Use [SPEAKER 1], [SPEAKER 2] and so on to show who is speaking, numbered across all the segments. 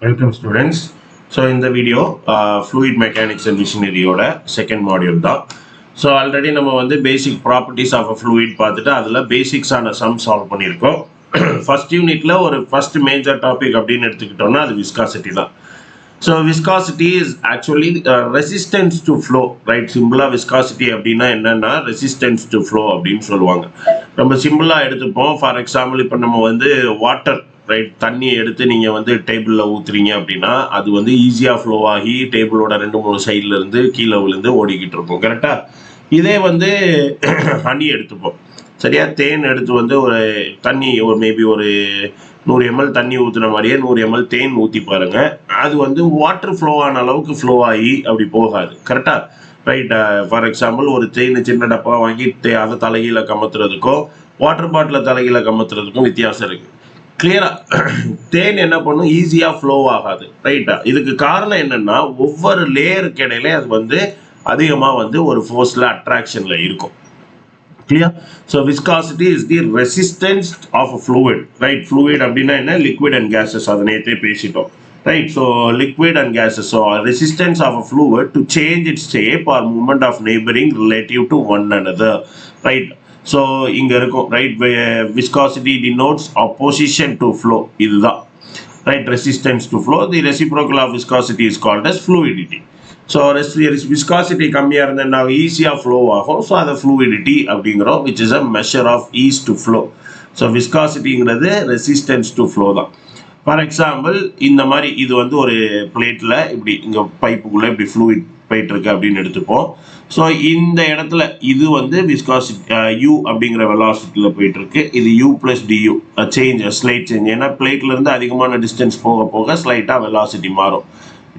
[SPEAKER 1] Welcome students. So in the video fluid mechanics and machinery oda second module da. So already நம்ம வந்து basic properties of a fluid பார்த்துட்டு அதுல basics ஆன sum solve பண்ணியிருக்கோம். First unitல ஒரு first major topic அப்படின்னு எடுத்துக்கிட்டோம்னா அது viscosity தான். So viscosity is actually resistance to flow, right? Simple viscosity அப்படின்னா என்னன்னா resistance to flow அப்படின்னு சொல்லுவாங்க. நம்ம சிம்பிளா எடுத்துப்போம். For example இப்போ நம்ம வந்து வாட்டர் ரைட் தண்ணியை எடுத்து நீங்கள் வந்து டேபிளில் ஊற்றுறீங்க அப்படின்னா அது வந்து ஈஸியாக ஃப்ளோ ஆகி டேபிளோட 2-3 சைடில் இருந்து கீழே விழுந்து ஓடிக்கிட்டு இருக்கும். கரெக்டாக இதே வந்து ஹனி எடுத்துப்போம். சரியா தேன் எடுத்து வந்து ஒரு தண்ணி ஒரு மேபி ஒரு 100 ml தண்ணி ஊற்றுன மாதிரியே 100 ml தேன் ஊற்றி பாருங்கள். அது வந்து வாட்டர் ஃப்ளோ ஆன அளவுக்கு ஃப்ளோ ஆகி அப்படி போகாது. கரெக்டாக ரைட். ஃபார் எக்ஸாம்பிள் ஒரு தேன் சின்ன டப்பா வாங்கி அதை தலைகீழ கமத்துறதுக்கும் வாட்டர் பாட்டிலை தலைகீழ கமத்துறதுக்கும் வித்தியாசம் இருக்குது. கிளியரா தேன் என்ன பண்ணும் ஈஸியாக ஃப்ளோ ஆகாது. ரைட்டா இதுக்கு காரணம் என்னன்னா ஒவ்வொரு லேயருக்கு இடையில அது வந்து அதிகமாக வந்து ஒரு ஃபோர்ஸில் அட்ராக்ஷன்ல இருக்கும். Clear. So viscosity is the resistance of a fluid. Right fluid அப்படின்னா என்ன லிக்விட் அண்ட் கேஸஸ் அதை நேற்றே பேசிட்டோம். Right, so liquid and gases, so resistance of a fluid to change its shape or movement of neighboring relative to one another. Right, so இங்க இருக்கும் right, viscosity denotes opposition to flow. இதுதான் right, resistance to flow. The reciprocal of viscosity is called as fluidity. So viscosity கம்மியா இருந்தா ஈஸியா flow ஆகும். So அது fluidity அப்படிங்கிறோம், which is a measure of ease to flow. So viscosityங்கிறது resistance to flow தான். For example இந்த மாதிரி இது வந்து ஒரு பிளேட்டில் இப்படி இங்கே பைப்புக்குள்ளே இப்படி ஃப்ளூயிட் போயிட்டு இருக்கு அப்படின்னு எடுத்துப்போம். ஸோ இந்த இடத்துல இது வந்து விஸ்காசிட்டி யூ அப்படிங்கிற வெலாசிட்டியில் போயிட்டு இருக்கு. இது u plus du change slight change. ஏன்னா பிளேட்ல இருந்து அதிகமான டிஸ்டன்ஸ் போக போக ஸ்லைட்டாக வெலாசிட்டி மாறும்.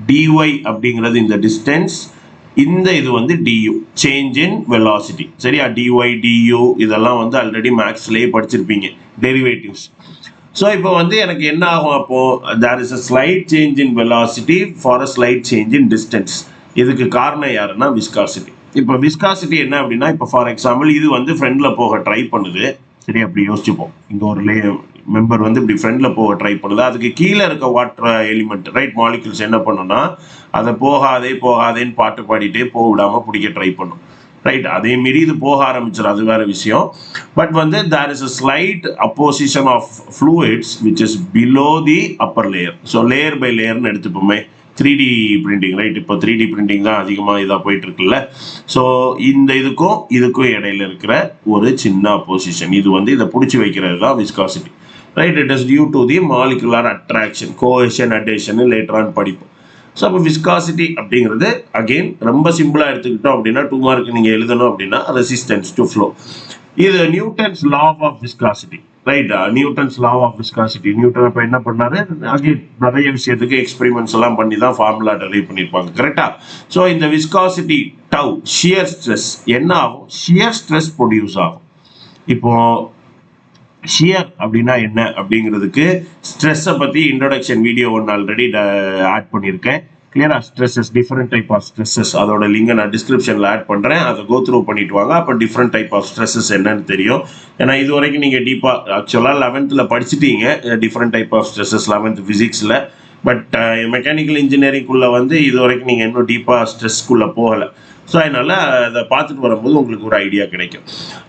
[SPEAKER 1] டிஒய் அப்படிங்கிறது இந்த டிஸ்டன்ஸ், இந்த இது வந்து டியூ சேஞ்ச் இன் வெலாசிட்டி. சரியா டிஒய் டியூ இதெல்லாம் வந்து ஆல்ரெடி மேக்ஸ்லேயே படிச்சிருப்பீங்க டெரிவேட்டிவ்ஸ். ஸோ இப்போ வந்து எனக்கு என்ன ஆகும், அப்போது there is a slight change in velocity for a slight change in distance. இதுக்கு காரணம் யாருன்னா விஸ்காசிட்டி. இப்போ விஸ்காசிட்டி என்ன அப்படின்னா இப்போ ஃபார் எக்ஸாம்பிள் இது வந்து ஃப்ரெண்டில் போக ட்ரை பண்ணுது. சரி அப்படி யோசிச்சுப்போம். இங்கே ஒரு மெம்பர் வந்து இப்படி ஃப்ரெண்டில் போக ட்ரை பண்ணுது. அதுக்கு கீழே இருக்க வாட்டர் எலிமெண்ட் ரைட் மாலிகுல்ஸ் என்ன பண்ணுன்னா அதை போகாதேன்னு பாட்டு பாடிட்டே போக விடாமல் பிடிக்க ட்ரை பண்ணும். ரைட் அதே மாரி இது போக ஆரம்பிச்சிடும், அது வேற விஷயம். பட் வந்து there is a slight opposition of fluids which is below the upper layer. So layer by லேயர்னு எடுத்துப்போமே 3D பிரிண்டிங். ரைட் இப்போ 3D பிரிண்டிங் தான் அதிகமாக இதாக போயிட்டு இருக்குல்ல. ஸோ இந்த இதுக்கும் இடையில இருக்கிற ஒரு சின்ன அப்போசிஷன் இது வந்து இதை பிடிச்சி வைக்கிறது தான் viscosity. Right it is due to the molecular attraction cohesion adhesion later on படிப்போம். ஸோ அப்போ விஸ்காசிட்டி அப்படிங்கிறது அகெயின் ரொம்ப சிம்பிளாக எடுத்துக்கிட்டோம் அப்படின்னா 2 மார்க் நீங்கள் எழுதணும் அப்படின்னா ரெசிஸ்டன்ஸ் டு ஃப்ளோ. இது Newton's law of viscosity. Right Newton's law of viscosity. Newton இப்போ என்ன பண்ணாரு, அகெயின் நிறைய விஷயத்துக்கு எக்ஸ்பெரிமெண்ட்ஸ் எல்லாம் பண்ணி தான் ஃபார்முலா டெரைவ் பண்ணியிருப்பாங்க. கரெக்டா. ஸோ இந்த விஸ்காசிட்டி டவ் ஷியர் ஸ்ட்ரெஸ் என்ன ஆகும், ஷியர் ஸ்ட்ரெஸ் ப்ரொடியூஸ் ஆகும். இப்போ ஷியர் அப்படின்னா என்ன அப்படிங்கிறதுக்கு ஸ்ட்ரெஸ்ஸை பற்றி இன்ட்ரோடக்ஷன் வீடியோ ஒன்று ஆல்ரெடி ஆட் பண்ணியிருக்கேன். கிளியரா stresses different type of stresses அதோட லிங்கை நான் டிஸ்கிரிப்ஷனில் ஆட் பண்ணுறேன். அதை கோ த்ரூ பண்ணிட்டு வாங்க. அப்போ டிஃப்ரெண்ட் டைப் ஆஃப் ஸ்ட்ரெஸ்ஸஸ் என்னன்னு தெரியும். ஏன்னா இது வரைக்கும் நீங்கள் டீப்பாக ஆக்சுவலாக 11th படிச்சுட்டீங்க different type of stresses 11th ஃபிசிக்ஸில். பட் மெக்கானிக்கல் இன்ஜினியரிங்குள்ளே வந்து இது வரைக்கும் நீங்கள் இன்னும் டீப்பாக ஸ்ட்ரெஸ்க்குள்ளே போகலை. ஸோ அதனால் அதை பார்த்துட்டு வரும்போது உங்களுக்கு ஒரு ஐடியா கிடைக்கும்.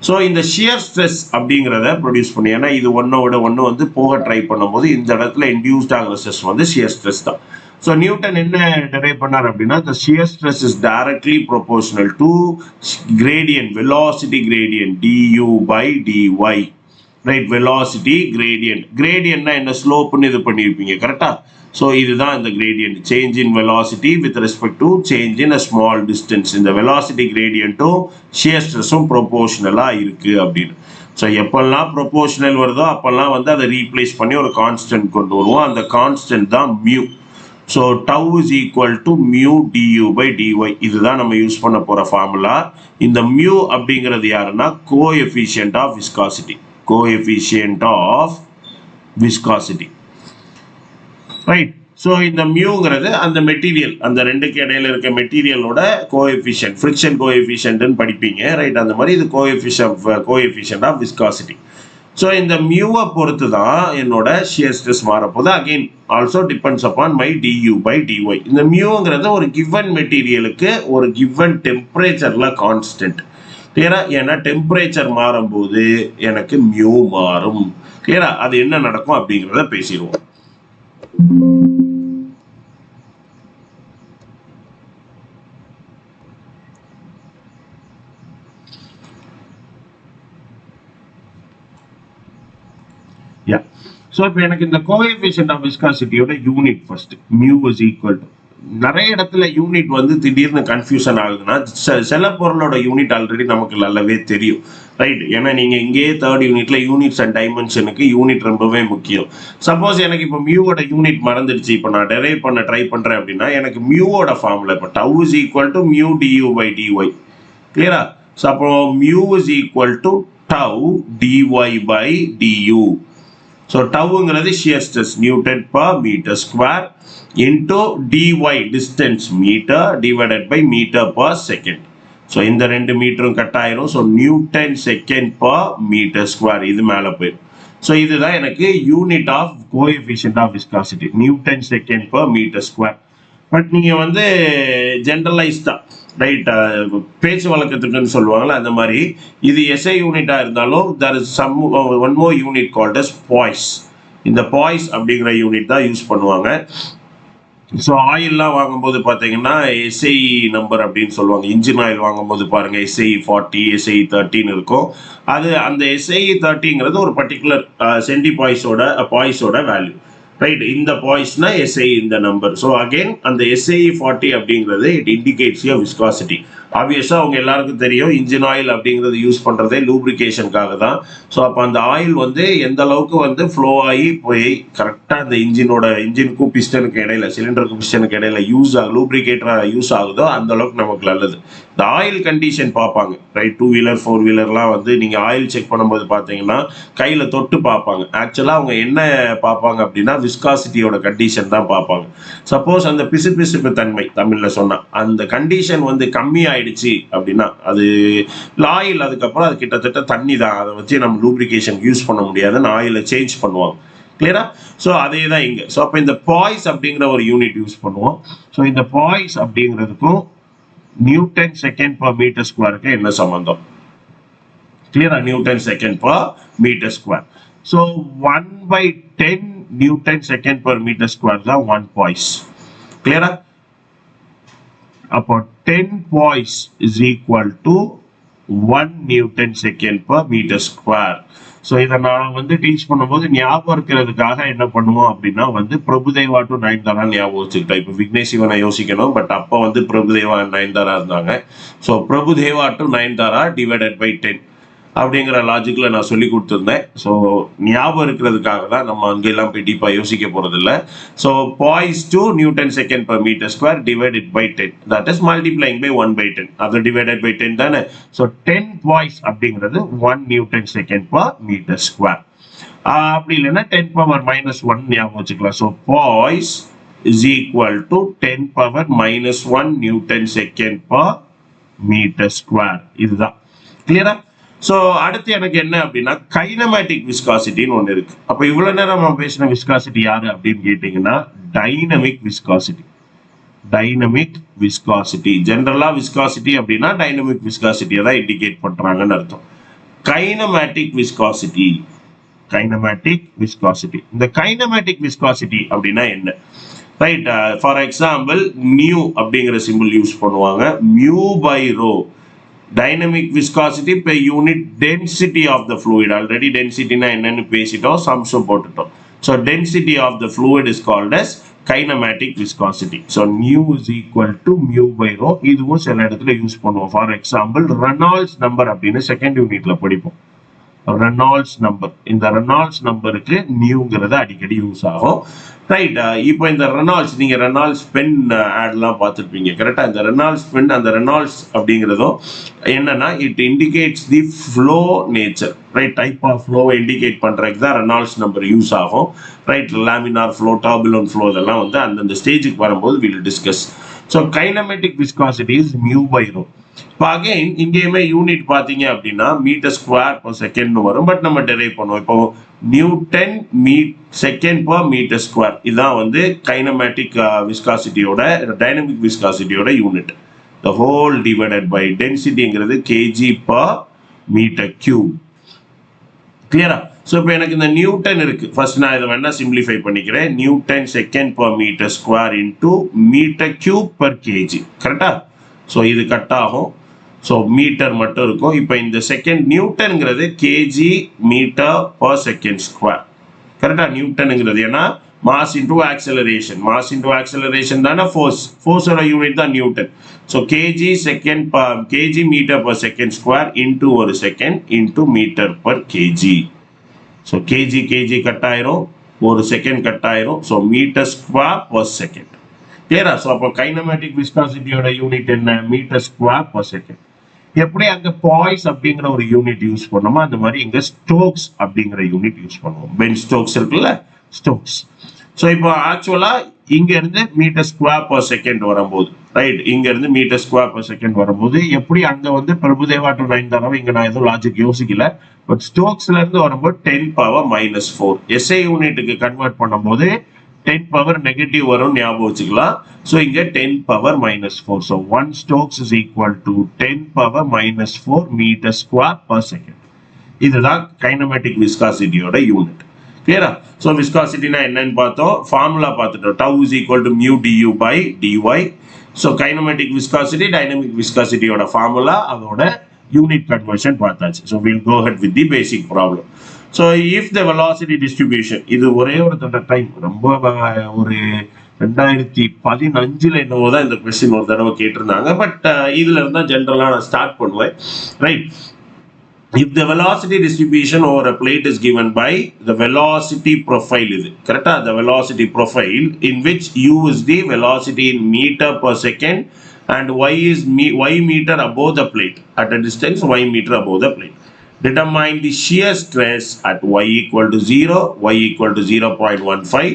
[SPEAKER 1] ஸோ இந்த ஷியர் ஸ்ட்ரெஸ் அப்படிங்கிறத ப்ரொடியூஸ் பண்ணி, ஏன்னா இது ஒன்னோட ஒன்று வந்து போக ட்ரை பண்ணும்போது இந்த இடத்துல இன்டியூஸ்ட் ஆகிற ஸ்ட்ரெஸ் வந்து ஷியர் ஸ்ட்ரெஸ் தான். ஸோ நியூட்டன் என்ன டெரைவ் பண்ணார் அப்படின்னா the shear stress is directly proportional to gradient velocity gradient du by dy. Right velocity gradient. கிரேடியன்ட்னா என்ன ஸ்லோப்னு இது பண்ணியிருப்பீங்க கரெக்டா. ஸோ இதுதான் இந்த gradient change in velocity with respect to change in a small distance. இந்த வெலாசிட்டி கிரேடியன்ட்டும் ஷியர் ஸ்ட்ரெஸ்ஸும் ப்ரொபோர்ஷனலாக இருக்குது அப்படின்னு. ஸோ எப்பெல்லாம் ப்ரொபோர்ஷனல் வருதோ அப்பெல்லாம் வந்து அதை ரீப்ளேஸ் பண்ணி ஒரு கான்ஸ்டன்ட் கொண்டு வருவோம். அந்த கான்ஸ்டன்ட் தான் mu. So tau is equal to mu du by dy. இதுதான் நம்ம யூஸ் பண்ண போகிற ஃபார்முலா. இந்த மியூ அப்படிங்கிறது யாருன்னா coefficient of viscosity. Coefficient of viscosity. Right. So இந்த மியூங்கிறது அந்த மெட்டீரியல், அந்த ரெண்டுக்கு இடையில இருக்க மெட்டீரியலோட கோஎஃபிஷியன்ட், ஃப்ரிக்ஷன் கோஎஃபிஷியன்ட்னு படிப்பீங்க. ரைட் அந்த மாதிரி இது கோஎஃபிஷியன்ட் ஆஃப் விஸ்காசிட்டி. ஸோ இந்த மியூவை பொறுத்து தான் என்னோட ஷியர் ஸ்ட்ரெஸ் மாறப்போகுது. Again also depends upon my du by dy. இந்த மியூங்கிறது ஒரு கிவன் மெட்டீரியலுக்கு ஒரு கிவன் டெம்பரேச்சர்ல கான்ஸ்டன்ட். கிளியரா? ஏன்னா டெம்பரேச்சர் மாறும்போது எனக்கு மியூ மாறும். கிளியரா? அது என்ன நடக்கும் அப்படிங்கிறத பேசிடுவோம். Yeah. ஸோ இப்போ எனக்கு இந்த கோஎஃபிஷியன்ட் ஆஃப் விஸ்காசிட்டியோட unit first mu is equal to, நிறைய இடத்துல யூனிட் வந்து திடீர்னு கன்ஃபியூஷன் ஆகுதுன்னா சில பொருளோட யூனிட் ஆல்ரெடி நமக்கு நல்லாவே தெரியும், ரைட்? ஏன்னா நீங்க இங்கேயே தேர்ட் யூனிட்ல யூனிட்ஸ் அண்ட் டைமென்ஷனுக்கு யூனிட் ரொம்பவே முக்கியம். சப்போஸ் எனக்கு இப்போ மியூவோட யூனிட் மறந்துடுச்சு, இப்போ நான் டெரைவ் பண்ண ட்ரை பண்றேன் அப்படின்னா எனக்கு மியூவோட ஃபார்முலா இப்போ tau is equal to mu du by dy. கிளியரா? ஸோ அப்போ mu is equal to tau dy by du. So tauங்கிறது shear stress Newton per meter square into dy distance meter divided by meter per second. So இந்த ரெண்டு மீட்டரும் cut ஆயிரும். So newton second per meter square இது மேலே போயிடும். So இதுதான் எனக்கு unit of coefficient of viscosity, newton second per meter square. But நீங்கள் வந்து ஜென்ரலைஸ்டா, ரைட், பேச்சு வழக்கத்துக்குன்னு சொல்லுவாங்கல்ல, அந்த மாதிரி இது எஸ்ஐ யூனிட்டா இருந்தாலும் there is some one more unit called as poise. இந்த பாய்ஸ் அப்படிங்கிற யூனிட் தான் யூஸ் பண்ணுவாங்க. ஸோ ஆயில்லாம் வாங்கும்போது பார்த்தீங்கன்னா எஸ்ஐ நம்பர் அப்படின்னு சொல்லுவாங்க. இன்ஜின் ஆயில் வாங்கும்போது பாருங்க எஸ்ஐ 40 எஸ்ஐ 13 இருக்கும். அது அந்த எஸ்ஐ 30ங்கிறது ஒரு பர்டிகுலர் சென்டி பாய்ஸோட வேல்யூ, ரைட்? இந்த பாய்ஸ்னா எஸ்ஐ இந்த நம்பர். ஸோ அகெயின் அந்த எஸ்ஐ 40 அப்படிங்கிறது இட் இண்டிகேட்ஸ் யோர் விஸ்காசிட்டி. ஆப்வியஸா அவங்க எல்லாருக்கும் தெரியும் இன்ஜின் ஆயில் அப்படிங்கிறது யூஸ் பண்றதே லூப்ரிகேஷனுக்காக தான். ஸோ அப்போ அந்த ஆயில் வந்து எந்த அளவுக்கு வந்து ஃப்ளோ ஆகி போய் கரெக்டாக அந்த இன்ஜினுக்கும் பிஸ்டனுக்கு இடையில, சிலிண்டருக்கும் பிஸ்டனுக்கு இடையில லூப்ரிகேட்டரா யூஸ் ஆகுதோ அந்த அளவுக்கு நமக்கு நல்லது. இந்த ஆயில் கண்டிஷன் பார்ப்பாங்க, ரைட்? 2 வீலர் 4 வீலர்லாம் வந்து நீங்க ஆயில் செக் பண்ணும்போது பார்த்தீங்கன்னா கையில தொட்டு பார்ப்பாங்க. ஆக்சுவலா அவங்க என்ன பார்ப்பாங்க அப்படின்னா விஸ்காசிட்டியோட கண்டிஷன் தான் பார்ப்பாங்க. சப்போஸ் அந்த பிசுபிசுப்பு தன்மை தமிழ்ல சொன்னா அந்த கண்டிஷன் வந்து கம்மி ஆயிடுச்சு அப்படின்னா அது ஆயில், அதுக்கப்புறம் அது கிட்டத்தட்ட தண்ணி தான், அதை வச்சு நம்ம லூப்ரிகேஷன் யூஸ் பண்ண முடியாதுன்னு ஆயிலை சேஞ்ச் பண்ணுவாங்க. கிளியரா? ஸோ அதே தான் இங்க. ஸோ அப்போ இந்த பாய்ஸ் அப்படிங்கிற ஒரு யூனிட் யூஸ் பண்ணுவோம். ஸோ இந்த பாய்ஸ் அப்படிங்கிறதுக்கும் நியூட்டன் செகண்ட் per மீட்டர் ஸ்கொயருக்கு என்ன சம்பந்தம்? கிளியரா? Newton second per metre square. So 1/10 Newton second per metre square தான் 1 பாய்ஸ். கிளியரா? அப்போ 10 poise is equal to 1 Newton second per metre square. So இதை நான் வந்து டீச் பண்ணும்போது ஞாபகம் இருக்கிறதுக்காக என்ன பண்ணுவோம் அப்படின்னா வந்து பிரபுதேவா டு நயன்தாரா ஞாபகம் வச்சுக்கிட்டோம். இப்போ விக்னேஷ் சிவனை யோசிக்கணும், பட் அப்போ வந்து பிரபுதேவா நயன்தாரா இருந்தாங்க. So Prabhudeva to Nayanthara divided by 10 அப்படிங்கிற லாஜிக்ல நான் சொல்லி கொடுத்துருந்தேன். ஸோ ஞாபகம் இருக்கிறதுக்காக தான், நம்ம அங்கெல்லாம் போய் டீப்பாக யோசிக்க போறது இல்லை. So poise to newton second per metre square divided by 10, that is multiplying by 1/10. அது டிவைடட் பை 10 தானே. ஸோ 10 பாய்ஸ் அப்படிங்கிறது 1 Newton second per metre square. அப்படி இல்லைன்னா 10 பவர் -1 ஞாபகம் வச்சுக்கலாம். So poise is equal to 10 power -1 Newton second per metre square. இதுதான். கிளியரா? So அடுத்து எனக்கு என்ன அப்படின்னா கைனமேட்டிக் விஸ்காசிட்டின்னு ஒன்று இருக்கு. அப்போ இவ்வளவு நேரம் நம்ம பேசின விஸ்காசிட்டி யாரு அப்படின்னு கேட்டீங்கன்னா டைனமிக் விஸ்காசிட்டி. டைனமிக் விஸ்காசிட்டி ஜென்ரலா விஸ்காசிட்டி அப்படின்னா டைனமிக் விஸ்காசிட்டியை தான் இண்டிகேட் பண்றாங்கன்னு அர்த்தம். Kinematic viscosity, kinematic viscosity. இந்த கைனமேட்டிக் விஸ்காசிட்டி அப்படின்னா என்ன? ரைட், ஃபார் எக்ஸாம்பிள் மியூ அப்படிங்கிற சிம்பிள் யூஸ் பண்ணுவாங்க. Mu by rho, dynamic viscosity per unit density of the fluid. Already டென்சிட்டினா என்னன்னு பேசிட்டோம், சம்ஸும் போட்டுட்டோம். So density of the fluid is called as kinematic viscosity. So nu is equal to mu by rho. இதுவும் சில இடத்துல use பண்ணுவோம். For example Reynolds number அப்படின்னு செகண்ட் யூனிட்ல படிப்போம். ரெனால்ட்ஸ் நம்பர், இந்த ரெனால்ட்ஸ் நம்பருக்கு நியூங்கிறது அடிக்கடி யூஸ் ஆகும். ரைட், இப்போ இந்த ரெனால்ட்ஸ், நீங்க ரெனால்ட்ஸ் பென் ஆட்லாம் பார்த்துருப்பீங்க. கரெக்டா? இந்த ரெனால்ட்ஸ் பென், அந்த ரெனால்ட்ஸ் அப்படிங்கிறதும் என்னன்னா it indicates the flow nature, right? Type of flow indicate பண்றதுக்கு தான் ரெனால்ட்ஸ் நம்பர் யூஸ் ஆகும். Right, laminar flow, turbulent flow, இதெல்லாம் வந்து அந்தந்த ஸ்டேஜுக்கு வரும்போது will discuss. So kinematic viscosity is mu by rho. இப்போ அகைன் இங்கேயுமே யூனிட் பார்த்தீங்க அப்படின்னா மீட்டர் ஸ்கொயர் per செகண்ட் வரும். பட் நம்ம டெரைவ் பண்ணுவோம். இப்போ Newton second per metre square இதுதான் வந்து கைனமேட்டிக் விஸ்காசிட்டியோட டைனமிக் விஸ்காசிட்டியோட unit. The whole divided by டென்சிட்டிங்கிறது கேஜி per மீட்டர் கியூப். கிளியரா? ஸோ இப்போ எனக்கு இந்த நியூட்டன் இருக்கு. ஃபர்ஸ்ட் நான் இதை வேணா சிம்பிளிஃபை பண்ணிக்கிறேன். Newton second per metre square into metre cube per KG. கரெக்டா? ஸோ இது கட் ஆகும். ஸோ மீட்டர் மட்டும் இருக்கும். இப்போ இந்த செகண்ட் நியூட்டன்ங்கிறது KG metre per second square. கரெக்டா? நியூட்டனுங்கிறது ஏன்னா mass into acceleration. Mass into acceleration தானே ஃபோர்ஸ். ஃபோர்ஸோட யூனிட் தான் Newton. So KG metre per second square into ஒரு second into metre per KG. So KG cut ஆயிரும், ஒரு செகண்ட் கட் ஆயிரும். So metre square per second. கிளியரா? So அப்போ kinematic விஸ்காசிட்டியோட யூனிட் என்ன? Metre square per second. எப்படி அங்க பாய்ஸ் அப்படிங்கிற ஒரு யூனிட் யூஸ் பண்ணோமோ அந்த மாதிரி இங்க ஸ்டோக்ஸ் அப்படிங்கிற யூனிட் யூஸ் பண்ணுவோம். பென் ஸ்டோக்ஸ் இருக்குல்ல, ஸ்டோக்ஸ். ஸோ இப்போ ஆக்சுவலா இங்க இருந்து மீட்டர் ஸ்கொயர் per செகண்ட் வரும்போது, ரைட், இங்க இருந்து மீட்டர் ஸ்கொயர் per செகண்ட் வரும்போது எப்படி அங்க வந்து பிரபுதேவா டு 9 தடவை இங்க நான் எதுவும் லாஜிக் யோசிக்கல. பட் ஸ்டோக்ஸ்ல இருந்து வரும்போது 10⁻⁻⁴ எஸ்ஐ யூனிட்டுக்கு கன்வெர்ட் பண்ணும்போது 10 பவர் நெகட்டிவ் வரும், ஞாபகம் வச்சுக்கலாம். ஸோ இங்க 10⁻⁻⁴. So 1 stokes is equal to 10⁻⁻⁴ metre square per second. இதுதான் கைனமேட்டிக் விஸ்காசிட்டியோட யூனிட். கிளியரா? ஸோ விஸ்காசிட்டினா என்னன்னு பார்த்தோம், ஃபார்முலா பார்த்துட்டோம். Tau is equal to mu du by dy. So kinematic viscosity dynamic விஸ்காசிட்டியோட ஃபார்முலா, அதோட யூனிட் கன்வர்ஷன் பார்த்தாச்சு. So will go ahead with the basic problem. So if the velocity distribution, இது ஒரே ஒரு தடவை டைம் ரொம்ப ஒரு 2015 என்னவோ தான் இந்த கொஸ்டின் ஒரு தடவை கேட்டிருந்தாங்க. பட் இதுல இருந்தா ஜென்ரலா நான் ஸ்டார்ட் பண்ணுவேன். Right, if the velocity distribution over a plate is given by the velocity profile, is correct? The velocity profile in which u is the velocity in meter per second and y is y meter above the plate, at a distance y meter above the plate. Determine the shear stress at y equal to 0, y equal to 0.15.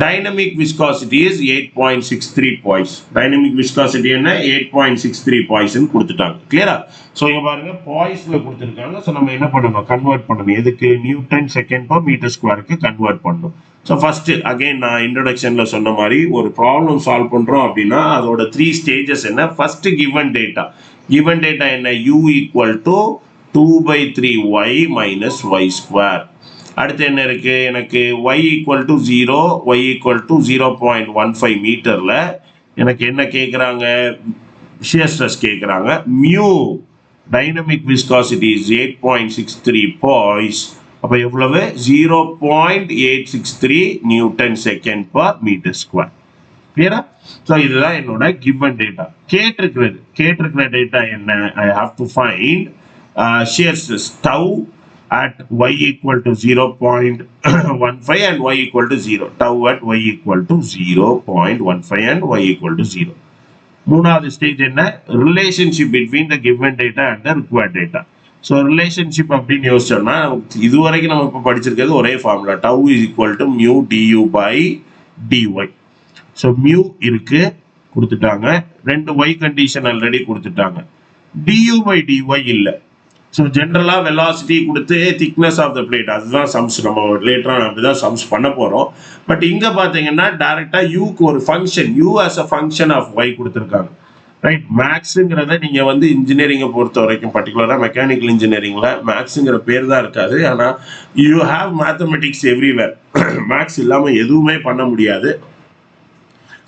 [SPEAKER 1] Dynamic viscosity is 8.63 points. Dynamic viscosity என்ன 8.63 points ன்னு கொடுத்துட்டாங்க. கிளியரா? So இங்க பாருங்க பாய்ஸ்ல கொடுத்துருக்காங்க. So நம்ம என்ன பண்ணணும்? கன்வெர்ட் பண்ணணும். எதுக்கு? நியூட்டன் செகண்ட் per மீட்டர் ஸ்கொயருக்கு கன்வெர்ட் பண்ணணும். ஸோ ஃபர்ஸ்ட் அகைன் நான் இன்ட்ரோடக்ஷன்ல சொன்ன மாதிரி ஒரு ப்ராப்ளம் சால்வ் பண்றோம் அப்படின்னா அதோட 3 ஸ்டேஜஸ் என்ன? First given data. Given data என்ன? u equal to 2/3y minus y square. அடுத்து என்ன இருக்கு? எனக்கு y equal to 0, y equal to 0.15 மீட்டர்ல எனக்கு என்ன கேட்குறாங்க? shear stress கேட்குறாங்க. Mu dynamic viscosity is 8.63 poise. அப்போ எவ்வளவு? 0.863 newton second per metre square. கிளியரா? ஸோ இதுதான் என்னோட கிவன் டேட்டா. கேட்டிருக்கிற டேட்டா என்ன? I have to find shear stress tau at y equal to 0.15 and y equal to 0. Tau at y equal to 0.15 and y equal to 0. மூணாவது stage என்ன? Relationship between the given data and the required data. So relationship அப்படின்னு யோசிச்சோம்னா இதுவரைக்கும் நம்ம இப்போ படிச்சிருக்கிறது ஒரே formula. tau is equal to mu du by dy. So mu இருக்கு கொடுத்துட்டாங்க. 2 y condition already கொடுத்துட்டாங்க. du by dy இல்லை. ஸோ ஜென்ரலா வெலாசிட்டி கொடுத்து திக்னஸ் ஆஃப் த பிளேட் அதுதான் சம்ஸ். நம்ம லேட்டரா அப்படிதான் சம்ஸ் பண்ண போறோம். பட் இங்க பாத்தீங்கன்னா டைரக்டா யூக்கு ஒரு function u as a function of y கொடுத்துருக்காங்க. ரைட், மேக்ஸுங்கிறத நீங்க வந்து இன்ஜினியரிங்கை பொறுத்த வரைக்கும் பர்டிகுலரா மெக்கானிக்கல் இன்ஜினியரிங்ல மேக்ஸுங்கிற பேர் தான் இருக்காது. ஆனா you have mathematics everywhere. Maths இல்லாம எதுவுமே பண்ண முடியாது.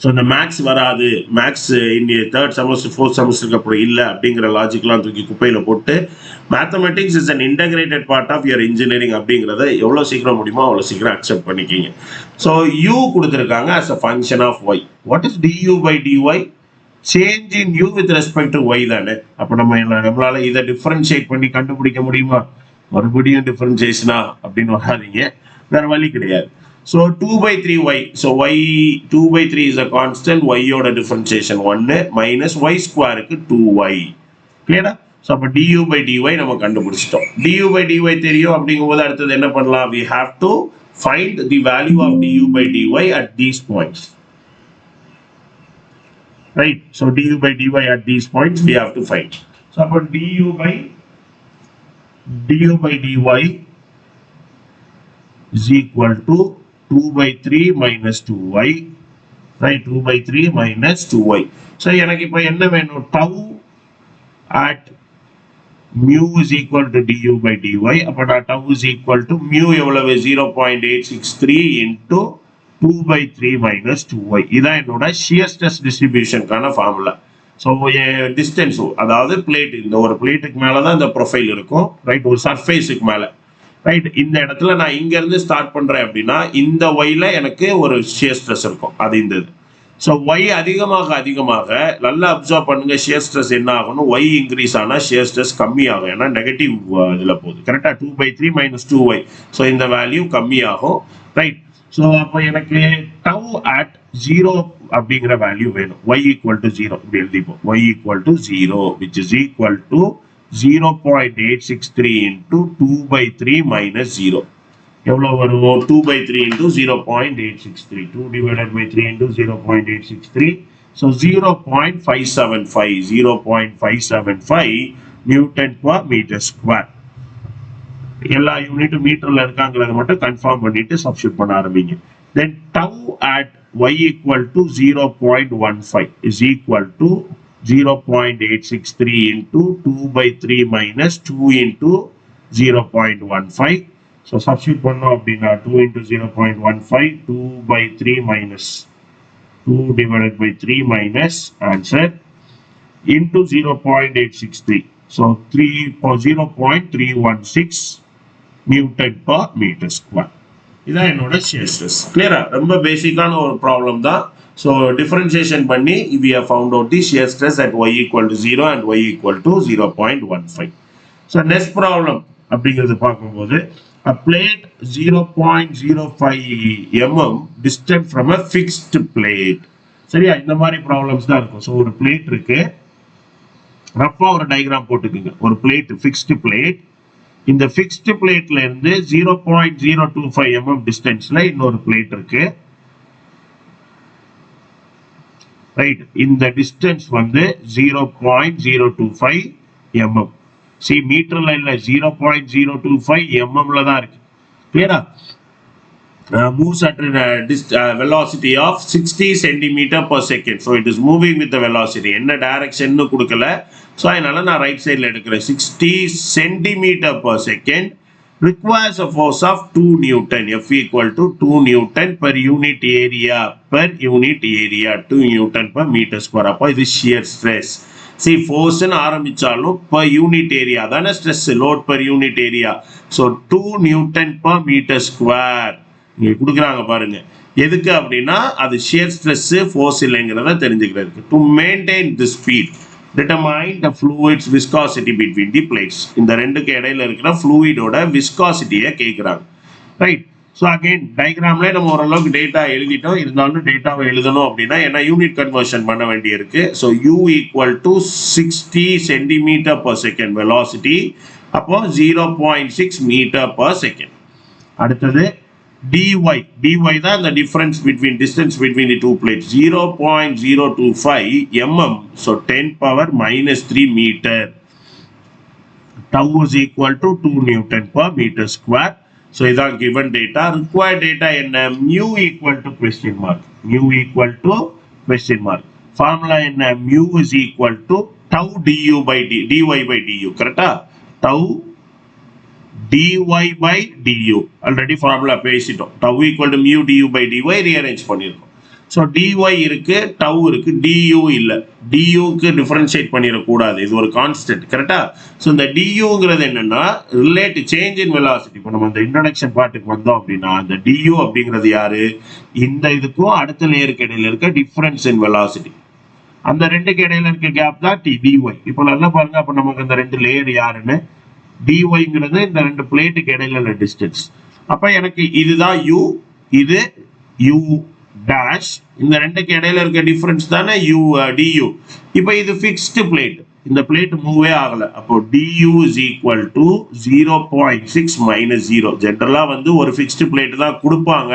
[SPEAKER 1] ஸோ இந்த மேக்ஸ் வராது, மேக்ஸ் இந்த 3rd செமஸ்டர் 4th செமஸ்டருக்கு அப்புறம் இல்லை அப்படிங்கிற லாஜிக்லாம் தூக்கி குப்பையில் போட்டு mathematics is an integrated part of your engineering அப்படிங்கிறத எவ்வளோ சீக்கிரம் முடியுமோ அவ்வளோ சீக்கிரம் அக்செப்ட் பண்ணிக்கிங்க. ஸோ யூ கொடுத்துருக்காங்க as a function of y. What is du by dy? Change in u with respect to y தானே. அப்போ நம்மளால இதை டிஃபரன்ஷியேட் பண்ணி கண்டுபிடிக்க முடியுமா? மறுபடியும் டிஃபரன்ஷியேஷனா அப்படின்னு வராதீங்க, வேற வழி கிடையாது. So 2/3y. So y 2/3 is a constant. Y ஓட differentiation 1 minus y square க்கு 2y. கிளியரா? ஸோ அப்போ du by dy நம்ம கண்டுபிடிச்சிட்டோம். du by dy தெரியும் அப்படிங்கும்போது அடுத்தது என்ன பண்ணலாம்? We have to find the value of du by dy at these points. right? So du by dy at these points we have to find. So upon du by dy is equal to 2 by 3 minus 2y, right? 2 by 3 minus 2y. So எனக்கு இப்போ என்ன வேணும்? tau at mu is equal to du by dy. அப்போ நான் tau is equal to mu எவ்வளவு? 0.863 into 2 by 3 minus 2y. இதான் என்னோட shear stress distribution கான ஃபார்முலா. ஸோ டிஸ்டன்ஸ், அதாவது பிளேட், இந்த ஒரு பிளேட்டுக்கு மேலே தான் இந்த ப்ரொஃபைல் இருக்கும், ரைட்? ஒரு சர்ஃபேஸுக்கு மேலே, ரைட்? இந்த இடத்துல நான் இங்கேருந்து ஸ்டார்ட் பண்ணுறேன் அப்படின்னா இந்த ஒய்ல எனக்கு ஒரு ஷியர் ஸ்ட்ரெஸ் இருக்கும், அது இந்த இது. ஸோ ஒய் அதிகமாக அதிகமாக நல்லா அப்சர்வ் பண்ணுங்க, ஷியர் ஸ்ட்ரெஸ் என்ன ஆகணும்? ஒய் இன்க்ரீஸ் ஆனால் ஷியர் ஸ்ட்ரெஸ் கம்மியாகும், ஏன்னா நெகட்டிவ் இதில் போகுது, கரெக்டாக? 2 by 3 minus 2y. ஸோ இந்த வேல்யூ கம்மியாகும், ரைட்? ஸோ அப்போ எனக்கு டவ் அட் 0 அப்படிங்கிற வேல்யூ வேணும். y equal to 0 இப்படி எழுதிப்போம். y equal to 0 which is equal to 0.863 into 2 by 3 minus 0. எவ்வளோ வரும்? 2 by 3 into 0.863. 2 divided by 3 into 0.863. So 0.575. 0.575 Newton per meter square. எல்லா யூனிட் மீட்டர்ல இருக்காங்கிறத மட்டும் கன்ஃபார்ம் பண்ணிட்டு சப்ஸ்டிட்யூட் பண்ண ஆரம்பிங்க. Then tau at y equal to 0.15 is equal to 0.863 into 2 by 3 minus 2 into 0.15. So substitute பண்ணோம் அப்படின்னா 2 into 0.15, 2 by 3 minus 2 divided by 3 minus answer into 0.863. So 0.316 Newton per meter square. இதான் என்னோட shear stress. கிளியரா? ரொம்ப பேசிக்கான ஒரு ப்ராப்ளம் தான். So differentiation பண்ணி we have found out the shear stress at y equal to 0 and y equal to 0.15. So next problem அப்படிங்கிறது பார்க்கும்போது a plate 0.05 mm distant from a fixed plate. சரியா? இந்த மாதிரி ப்ராப்ளம்ஸ் தான் இருக்கும். ஸோ ஒரு பிளேட் இருக்கு, ரஃபா ஒரு டயக்ராம் போட்டுக்குங்க. ஒரு பிளேட், ஃபிக்ஸ்டு பிளேட், இந்த ஃபிக்ஸ்டு பிளேட்ல இருந்து 0.025 mm டிஸ்டன்ஸ்ல இன்னொரு பிளேட் இருக்கு, ரைட்? இந்த டிஸ்டன்ஸ் வந்து 0.025 mm. சி மீட்டர்ல இல்ல, 0.025 mmல தான் இருக்கு. கிளியரா? moves at a velocity of 60 centimeter per second. So it is moving with the velocity. என்ன direction னு கொடுக்கல, ஸோ அதனால நான் ரைட் சைடில் எடுக்கிறேன். 60 centimeter per second requires a force of 2 Newton. F equal to 2 Newton per unit area. 2 Newton per meter square. அப்போ இது shear stress. See, force னு ஆரம்பிச்சாலும் per unit area தானே stress, load per unit area. So 2 Newton per meter square இங்க கொடுக்குறாங்க பாருங்க. எதுக்கு அப்படின்னா அது shear stress, force இல்லைங்கிறத தெரிஞ்சுக்கிறதுக்கு. To maintain the speed, determine the fluid's viscosity between the plates. இந்த ரெண்டுக்கு இடையில இருக்கிற fluidோட viscosity-ய கேட்குறாங்க, ரைட்? ஸோ அகைன் டயக்ராம்ல நம்ம ஓரளவுக்கு டேட்டா எழுதிட்டோம், இருந்தாலும் டேட்டாவை எழுதணும் அப்படின்னா ஏன்னா யூனிட் கன்வர்ஷன் பண்ண வேண்டியிருக்கு. So u equal to 60 centimetre per second velocity, அப்போ 0.6 மீட்டர் per second. அடுத்தது dy தான் the difference between distance between the two plates, 0.025 mm, so 10 power minus 3 meter. Tau is equal to 2 Newton per meter square. So இதான் given data. Required data என்ன? mu equal to question mark. Formula என்ன? mu is equal to tau dy by du. கரெக்டா? tau dy by du. Already formula பேசிட்டோம். tau equal to mu du by dy rearrange பண்ணியிருக்கோம். So dy இருக்கு, tau இருக்கு, du இல்லை. duக்கு differentiate பண்ணிடக்கூடாது, இது ஒரு கான்ஸ்டன்ட், கரெக்டா? ஸோ இந்த duங்கிறது என்னன்னா ரிலேட் சேஞ்ச் இன் வெலாசிட்டி. இப்போ நம்ம இந்த இன்ட்ரடக்ஷன் பார்ட்டுக்கு வந்தோம் அப்படின்னா இந்த du அப்படிங்கிறது யாரு? இந்த இதுக்கும் அடுத்த லேயருக்கு இடையில இருக்க டிஃபரன்ஸ் இன் வெலாசிட்டி. அந்த ரெண்டுக்கு இடையில இருக்க கேப் தான் dy. இப்போ நல்லா பாருங்க, அப்போ நமக்கு இந்த ரெண்டு லேயர் யாருன்னு, dyங்கிறது இந்த ரெண்டு பிளேட்டுக்கு இடையில உள்ள டிஸ்டன்ஸ். அப்ப எனக்கு இதுதான் u, இது u dash, இந்த ரெண்டுக்கு இடையில இருக்க டிஃபரன்ஸ் தானே du. இப்போ இது ஃபிக்ஸ்டு பிளேட், இந்த பிளேட் மூவே ஆகல, அப்போ du is equal to 0.6 minus 0. ஜென்ரலா வந்து ஒரு ஃபிக்ஸ்டு பிளேட் தான் கொடுப்பாங்க,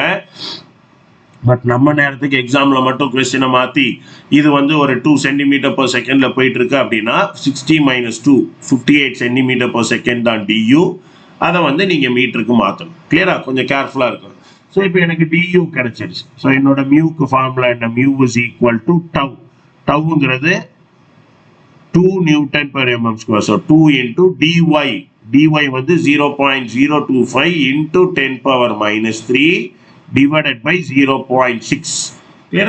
[SPEAKER 1] பட் நம்ம நேரத்துக்கு எக்ஸாமில் மட்டும் கொஸ்டினை மாற்றி இது வந்து ஒரு 2 சென்டிமீட்டர் per செகண்டில் போயிட்டு இருக்கு அப்படின்னா 60 - 2 58 சென்டிமீட்டர் per செகண்ட் தான் டியூ. அதை வந்து நீங்கள் மீட்டருக்கு மாற்றணும். கிளியரா? கொஞ்சம் கேர்ஃபுல்லாக இருக்கணும். ஸோ இப்போ எனக்கு டியூ கிடைச்சிருச்சு. ஸோ என்னோட மியூக்கு ஃபார்முலா என்ன? Mu is equal to tau. டவ்ங்கிறது 2 Newton per mm². So 2 into dy. Dy வந்து 0.025 into 10⁻³ divided by 0.6. clear?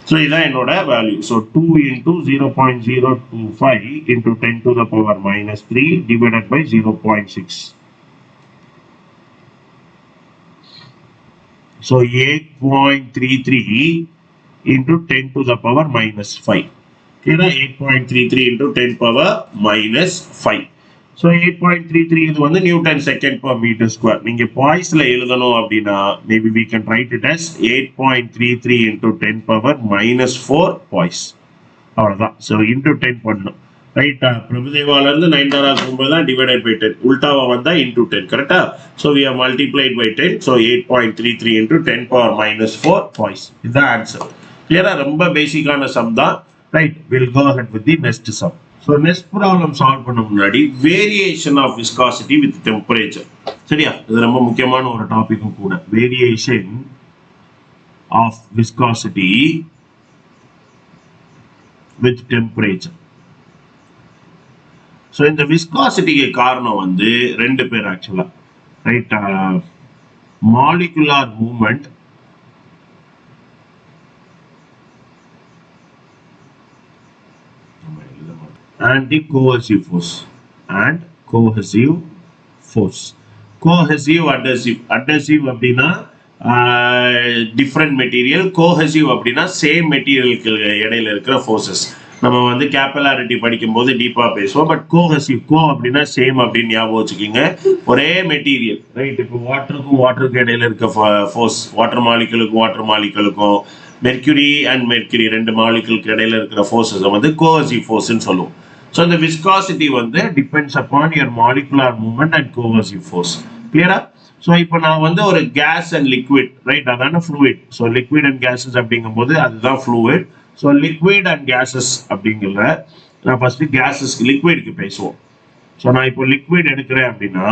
[SPEAKER 1] So இதான் என்னோட value. So 2 into 0.025 into 10⁻³ divided by 0.6. So 8.33 into 10⁻⁻5. clear? 8.33 into 10⁻⁻5. So 8.33 இது வந்து Newton second per meter square. நீங்க பாய்ஸ்ல எழுதணும் அப்படின்னா maybe we can write it as 8.33 into 10⁻⁻4 boys. அவ்வளவுதான். So into 10 பண்ணணும். ரைட்டா? பிரபுதேவால இருந்து 9 போகும்போது தான் divided by 10. உல்டாவா வந்தா into 10. கரெக்டா? So we have multiplied by 10. So 8.33 into 10⁻⁻4 boys. இதுதான் ஆன்சர். கிளியரா? ரொம்ப பேசிக்கான சம் தான். Right, we'll go ahead with the next sum. So next problem solve பண்ண முன்னாடி variation of viscosity with temperature. சரியா? இது ரொம்ப முக்கியமான ஒரு டாபிக்கும் கூட. Variation of viscosity with temperature. So இந்த viscosityக்கு காரணம் வந்து ரெண்டு பேர் ஆக்சுவலா. Right? molecular movement and the cohesive force. Cohesive, adhesive அப்படின்னா டிஃப்ரெண்ட் மெட்டீரியல், கோஹெசிவ் அப்படின்னா சேம் மெட்டீரியலுக்கு இடையில இருக்கிற ஃபோர்ஸஸ். நம்ம வந்து கேப்பலாரிட்டி படிக்கும்போது டீப்பா பேசுவோம். பட் கோஹெசிவ், கோ அப்படின்னா சேம் அப்படின்னு ஞாபகம் வச்சுக்கோங்க. ஒரே மெட்டீரியல். ரைட்? இப்போ வாட்டருக்கு இடையில இருக்க ஃபோர்ஸ், வாட்டர் மாலிகுலுக்கும் மெர்க்யூரி அண்ட் மெர்க்யூரி ரெண்டு மாலிகுலுக்கு இடையில இருக்கிற ஃபோர்ஸஸ் வந்து கோஹெசிவ் ஃபோர்ஸ்ன்னு சொல்லுவோம். ஸோ இந்த விஸ்காசிட்டி வந்து depends upon your molecular movement and cohesive force. கிளியரா? ஸோ இப்போ நான் வந்து ஒரு கேஸ் அண்ட் லிக்விட், ரைட்? அதான fluid. So liquid and gases அப்படிங்கும்போது அதுதான் fluid. So liquid and gases அப்படிங்கிற நான் ஃபர்ஸ்ட் கேஸஸ் லிக்விடுக்கு பேசுவோம். ஸோ நான் இப்போ லிக்விட் எடுக்கிறேன் அப்படின்னா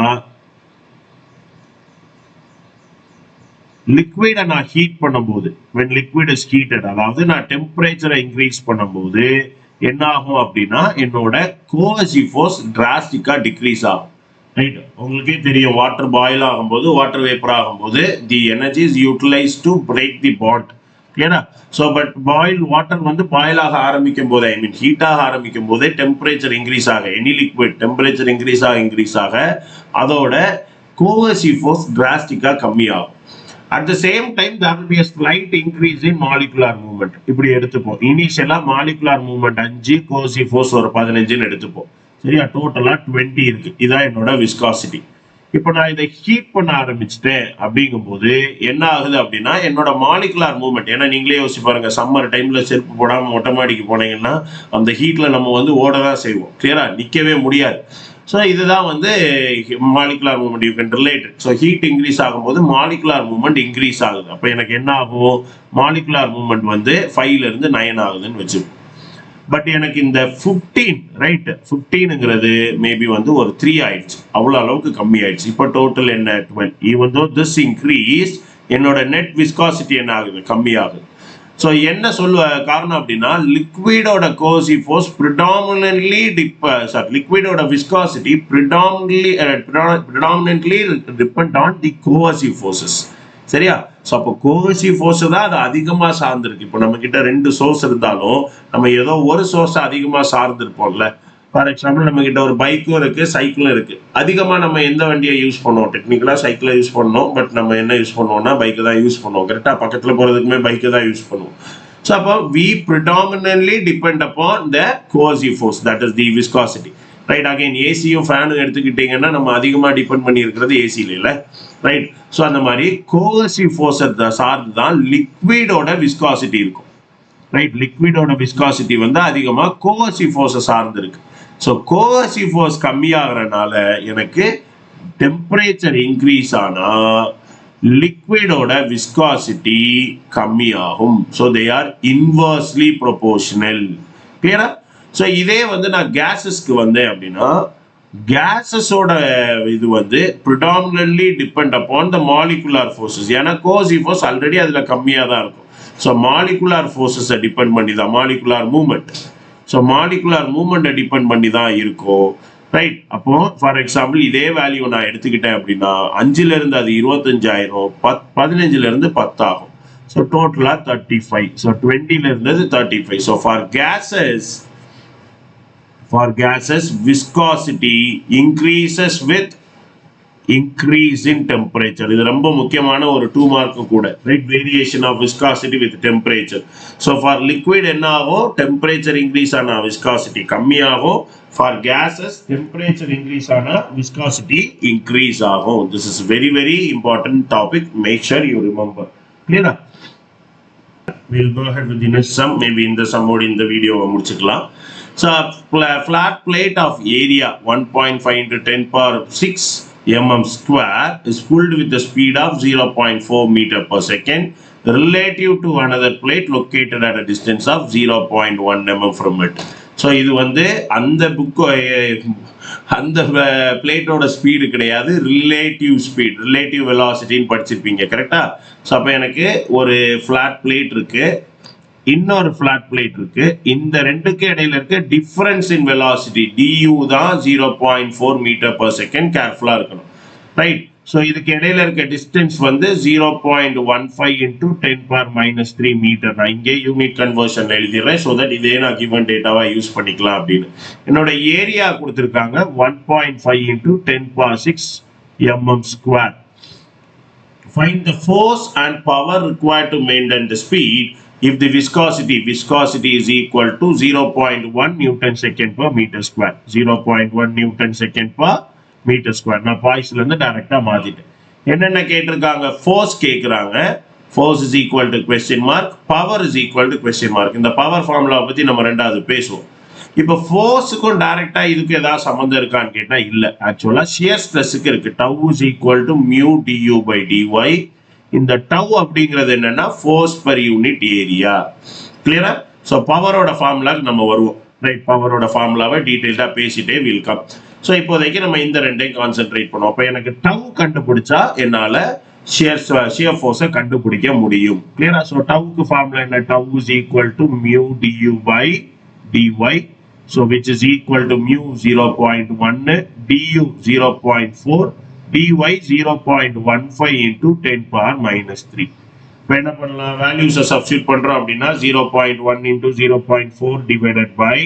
[SPEAKER 1] லிக்விடை நான் ஹீட் பண்ணும்போது, when liquid is heated, அதாவது நான் டெம்பரேச்சரை இன்க்ரீஸ் பண்ணும்போது என்ன ஆகும் அப்படின்னா என்னோட கோஹெசிவ் ஃபோர்ஸ் டிராஸ்டிக்கா டிக்ரீஸ் ஆகும். ரைட்? உங்களுக்கே தெரியும், வாட்டர் பாயில் ஆகும்போது, வாட்டர் வேப்பர் ஆகும்போது the energy is utilise to break the bond. கிளியரா? ஸோ பட் வாட்டர் வந்து பாயில் ஆக ஆரம்பிக்கும் போது, ஐ மீன் ஹீட் ஆக ஆரம்பிக்கும் போதே டெம்பரேச்சர் இன்க்ரீஸ் ஆக, எனி லிக்விட் டெம்பரேச்சர் இன்க்ரீஸ் ஆக அதோட கோஹெசிவ் ஃபோர்ஸ் டிராஸ்டிக்கா கம்மியாகும். At the same time, there will be a slight increase in molecular movement. இப்படி எடுத்துப்போம். இனிஷியலா molecular movement 5, cohesive force ஒரு 15 எடுத்துப்போம். சரியா? டோட்டலா 20 இருக்கு. இதான் என்னோட விஸ்காசிட்டி. இப்போ நான் இதை ஹீட் பண்ண ஆரம்பிச்சிட்டேன் அப்படிங்கும்போது என்ன ஆகுது அப்படின்னா என்னோட மாலிகுலர் மூவ்மெண்ட், ஏன்னா நீங்களே யோசிச்சு பாருங்க, சம்மர் டைம்ல செருப்பு போடாம மொட்டை மாடிக்கு போனீங்கன்னா அந்த ஹீட்ல நம்ம வந்து ஓடதான் செய்வோம். கிளியரா? நிக்கவே முடியாது. ஸோ இதுதான் வந்து molecular movement. You can relate. So heat increase ஆகும்போது மாலிகுலர் மூவ்மெண்ட் இன்க்ரீஸ் ஆகுது. அப்போ எனக்கு என்ன ஆகும்? மாலிகுலர் மூவ்மெண்ட் வந்து 5ல இருந்து 9 ஆகுதுன்னு வச்சுக்கோங்க. பட் எனக்கு இந்த 15, ரைட்? 15ங்கிறது மேபி வந்து ஒரு 3 ஆயிடுச்சு. அவ்வளோ அளவுக்கு கம்மி ஆயிடுச்சு. இப்போ டோட்டல் என்ன? 12. ஈவன் தோ திஸ் இன்க்ரீஸ், என்னோட நெட் விஸ்காசிட்டி என்ன ஆகுது? கம்மி ஆகுது. ஸோ என்ன காரணம் அப்படின்னா லிக்விடோட கோஹெசிவ் ஃபோர்ஸ் ப்ரிடாமினன்ட்லி லிக்விடோட viscosity predominantly depend on the cohesive forces. சரியா? ஸோ அப்போ கோஹெசிவ் ஃபோர்ஸ் தான் அது அதிகமாக சார்ந்திருக்கு. இப்போ நம்ம கிட்ட 2 சோர்ஸ் இருந்தாலும் நம்ம ஏதோ ஒரு சோர்ஸ் அதிகமாக சார்ந்திருப்போம்ல. ஃபார் எக்ஸாம்பிள் நம்ம கிட்ட ஒரு பைக்கும் இருக்கு, சைக்கிளும் இருக்கு. அதிகமாக நம்ம எந்த வண்டியை யூஸ் பண்ணுவோம்? டெக்னிக்கலாக சைக்கிளை யூஸ் பண்ணோம். பட் நம்ம என்ன யூஸ் பண்ணுவோம்னா பைக்கை தான் யூஸ் பண்ணுவோம். கரெக்டாக? பக்கத்தில் போகிறதுக்குமே பைக்கை தான் யூஸ் பண்ணுவோம். ஸோ அப்போ we predominantly depend upon the cohesive force, that is the viscosity. Right? Again ஏசியும் ஃபேனும் எடுத்துக்கிட்டீங்கன்னா நம்ம அதிகமாக டிபெண்ட் பண்ணி இருக்கிறது ஏசியில இல்லை. ரைட்? ஸோ அந்த மாதிரி கோஹெசிவ் ஃபோர்ஸை சார்ந்து தான் லிக்விடோட விஸ்காசிட்டி இருக்கும். ரைட்? லிக்விடோட விஸ்காசிட்டி வந்து அதிகமாக கோஹெசிவ் ஃபோர்ஸை சார்ந்து இருக்கு. ஸோ கோஹெசிவ் ஃபோர்ஸ் கம்மியாகிறனால எனக்கு டெம்பரேச்சர் இன்க்ரீஸ் ஆனா லிக்விடோட விஸ்காசிட்டி கம்மியாகும். So they are inversely proportional. கிளியரா? ஸோ இதே வந்து நான் கேஸஸ்க்கு வந்தேன் அப்படின்னா கேஸஸோட இது வந்து predominantly depend upon the molecular forces. ஏன்னா கோசி ஃபோர்ஸ் ஆல்ரெடி அதில் கம்மியாக தான் இருக்கும். ஸோ மாலிகுலார் ஃபோர்ஸஸை டிபெண்ட் பண்ணி தான் மாலிகுலார் மூவ்மெண்ட். ஸோ மாலிகுலார் மூவ்மெண்ட்டை டிபெண்ட் பண்ணி தான் இருக்கும். ரைட்? அப்போ ஃபார் எக்ஸாம்பிள் இதே வேல்யூ நான் எடுத்துக்கிட்டேன் அப்படின்னா 5லேருந்து அது 25 15லேருந்து 10 ஆகும். ஸோ டோட்டலாக 35. ஸோ 20லேருந்து 35. So for gases viscosity increases with increase in temperature. இது ரொம்ப முக்கியமான ஒரு 2 மார்க் கூட. Right? Variation of viscosity with temperature. So for liquid என்ன ஆகும்? டெம்பரேச்சர் இன்க்ரீஸ் ஆனா விஸ்காசிட்டி கம்மியாகும். ஃபார் கேசஸ் டெம்பரேச்சர் இன்க்ரீஸ் ஆனா விஸ்காசிட்டி இன்க்ரீஸ் ஆகும். This is very very important topic. Make sure you remember. கிளியரா? we'll go ahead with the next sum. Maybe in the sum mode in the video முடிச்சுக்கலாம். So flat plate of area 1.5 into 10 power 6 mm square is pulled with the speed of 0.4 meter per second relative to another plate located at a distance of 0.1 mm from it. So இது வந்து அந்த அந்த பிளேட்டோட speed கிடையாது, relative speed, relative வெலாசிட்டின்னு படிச்சிருப்பீங்க. கரெக்டா? So அப்போ எனக்கு ஒரு ஃபிளாட் பிளேட் இருக்கு, இன்னொரு ஃபிளாட் பிளேட் இருக்கு. இந்த ரெண்டுக்கு இடையில இருக்க டிஃபரன்ஸ் இன் வெலாசிட்டி du தான் 0.4 மீட்டர் பர் செகண்ட். கேர்ஃபுல்லா இருக்கணும். ரைட்? ஸோ இதுக்கு இடையில இருக்க டிஸ்டன்ஸ் வந்து 0.15 into 10 power minus 3 மீட்டர். நான் இங்கே யூனிட் கன்வர்ஷன் எழுதிடுறேன். ஸோ தட் இதே நான் கிவன் டேட்டாவா யூஸ் பண்ணிக்கலாம் அப்படின்னு. என்னோட ஏரியா கொடுத்துருக்காங்க 1.5 into 10 power 6 mm square. Find the force and power required to maintain the speed if the viscosity is equal to 0.1 Newton second per meter square. 0.1 Newton second per meter square. நான் பாய்ஸ்ல இருந்து டைரக்டா மாத்திட்டேன். என்னென்ன கேட்டிருக்காங்க? Force கேட்குறாங்க. Force is equal to question mark, power is equal to question mark. இந்த power ஃபார்முலாவை பத்தி நம்ம ரெண்டாவது பேசுவோம். இப்போ ஃபோர்ஸுக்கும் டைரக்டா இதுக்கு ஏதாவது சம்மந்தம் இருக்கான்னு கேட்டா இல்ல. ஆக்சுவலா ஷியர் ஸ்ட்ரெஸ்ஸுக்கு இருக்கு. Tau is equal to mu du by dy. இந்த டவ் அப்படிங்கிறது என்னன்னா ஃபோர்ஸ் பர் யூனிட் ஏரியா. கிளியரா? ஸோ பவரோட ஃபார்முலாக்கு நம்ம வருவோம். ரைட்? பவரோட ஃபார்முலாவை டீடைல்டா பேசிட்டே வில் கம். ஸோ இப்போதைக்கு நம்ம இந்த ரெண்டையும் கான்சென்ட்ரேட் பண்ணுவோம். அப்போ எனக்கு டவ் கண்டுபிடிச்சா என்னால ஷியர் ஃபோர்ஸை கண்டுபிடிக்க முடியும். கிளியரா? ஸோ டவுக்கு ஃபார்முலா என்ன? Tau is equal to mu du by dy. So which is equal to mu 0.1, du 0.4, dy 0.15 into 10 power minus 3. இப்போ என்ன பண்ணலாம்? வேல்யூஸை சப்ஸ்டியூட் பண்றோம் அப்படின்னா 0.1 into 0.4 divided by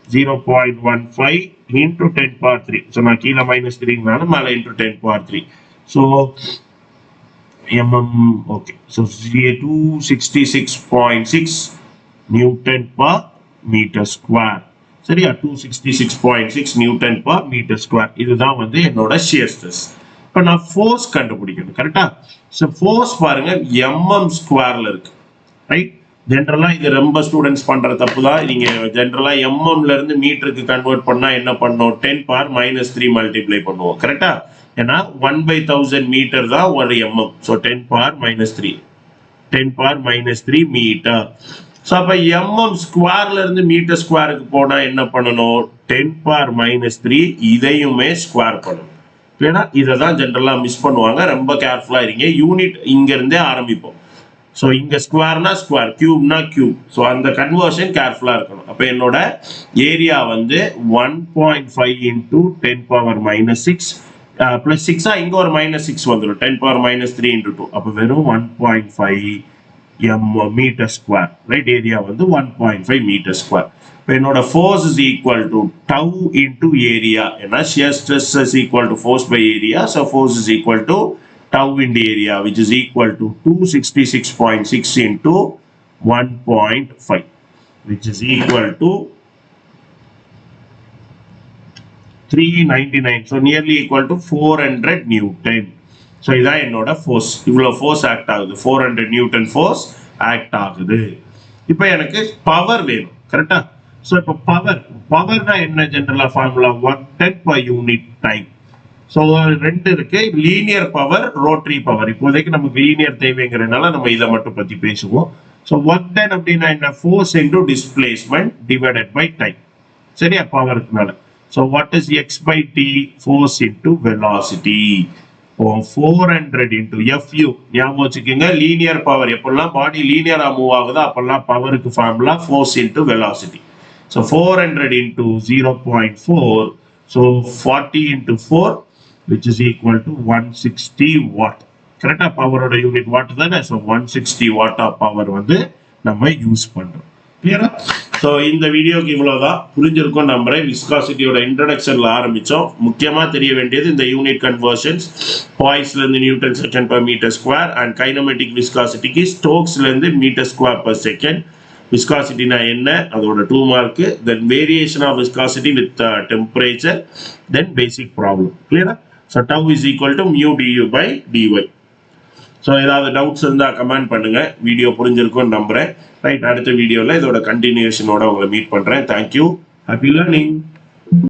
[SPEAKER 1] 0.15 into 10 power 3. So நான் கீழே மைனஸ் 3னால மேலே into 10 power 3. So mm, okay. So 266.6 Newton per meter square. சரியா? 266.6 நியூட்டன் பர் மீட்டர் ஸ்கொயர். இதுதான் வந்து என்னோட ஷியர் ஸ்ட்ரெஸ். இப்போ நான் ஃபோர்ஸ் கண்டுபிடிக்கணும். கரெக்டா? ஸோ ஃபோர்ஸ் பாருங்க mm ஸ்கொயர்ல இருக்கு. ரைட்? ஜென்ரலா இது ரொம்ப ஸ்டூடெண்ட்ஸ் பண்ற தப்பு தான். நீங்க ஜென்ரலா mmல இருந்து மீட்டருக்கு கன்வெர்ட் பண்ணா என்ன பண்ணோம்? 10 power minus 3 மல்டிப்ளை பண்ணுவோம். கரெக்டா? ஏன்னா 1/1000 மீட்டர் தான் ஒரு mm. So 10 power minus 3 metre. So அப்போ mm ஸ்கொயர்ல இருந்து மீட்டர் ஸ்கொயருக்கு போனா என்ன பண்ணணும்? 10 power minus 3 இதையுமே ஸ்கொயர் பண்ணணும். ஏன்னா இதை தான் ஜென்ரலா மிஸ் பண்ணுவாங்க. ரொம்ப கேர்ஃபுல்லா இருங்க. யூனிட் இங்க இருந்தே ஆரம்பிப்போம். ஸோ இங்க ஸ்கொயர்னா ஸ்கொயர், கியூப்னா கியூப். ஸோ அந்த கன்வர்ஷன் கேர்ஃபுல்லா இருக்கணும். அப்போ என்னோட ஏரியா வந்து 1.5 into 10 power minus 6 plus 6 இங்க ஒரு minus 6 வந்துடும். 10 power minus 3 into 2. அப்போ வெறும் 1.5 மீட்டர் ஸ்கொயர். ரைட்? ஏரியா வந்து 1.5 மீட்டர் ஸ்கொயர். இப்போ என்னோட force is equal to tau into area. ஏன்னா shear stress is equal to force by area. So force is equal to tau into area which is equal to 266.6 into 1.5 which is equal to 399. So nearly equal to 400 Newton. So இதான் என்னோட force. இவ்வளோ force act ஆகுது. 400 Newton force act ஆகுது. இப்போ எனக்கு power வேணும். கரெக்டா? So இப்போ பவர்னா என்ன? ஜென்ரலா formula work done per unit time. So ரெண்டு இருக்கு, லீனியர் பவர், ரோட்டரி பவர். இப்போதைக்கு நமக்கு லீனியர் தேவைங்கிறதுனால நம்ம இதை மட்டும் பத்தி பேசுவோம். ஸோ ஒர்க் டன் அப்படின்னா என்ன, force into displacement divided by time. சரியா, பவருக்குனால. So what is x by t, force into velocity. 400 into FU. ஞாபகம் வச்சுக்கோங்க, லீனியர் பவர் எப்பெல்லாம் பாடி லீனியரா மூவ் ஆகுதோ அப்பெல்லாம் பவருக்கு formula force into velocity. So 400 into 0.4. So 40 into 4 which is equal to 160 watt. கரெக்டா, பவரோட யூனிட் வாட் தானே. ஸோ 160 வாட் ஆஃப் பவர் வந்து நம்ம யூஸ் பண்றோம். கிளியரா? ஸோ இந்த வீடியோக்கு இவ்வளவுதான், புரிஞ்சிருக்கும் நம்புறேன். விஸ்காசிட்டியோட இன்ட்ரோடக்ஷன்ல ஆரம்பிச்சோம். முக்கியமா தெரிய வேண்டியது இந்த யூனிட் கன்வர்ஷன்ஸ், பாய்ஸ்ல இருந்து Newton second per metre square, and kinematic விஸ்காசிட்டிக்கு ஸ்டோக்ஸ்ல இருந்து மீட்டர் ஸ்கொயர் பர் செகண்ட். விஸ்காசிட்டினா என்ன, அதோட 2 மார்க், then variation of viscosity with temperature, then basic problem. கிளியரா? So tau is equal to mu du by dy. So ஏதாவது டவுட்ஸ் இருந்தால் கமெண்ட் பண்ணுங்க. வீடியோ புரிஞ்சிருக்கும்னு நம்புறேன். ரைட், அடுத்த வீடியோவில் இதோட கண்டினியூஷனோட உங்களை மீட் பண்ணுறேன். Thank you, happy learning.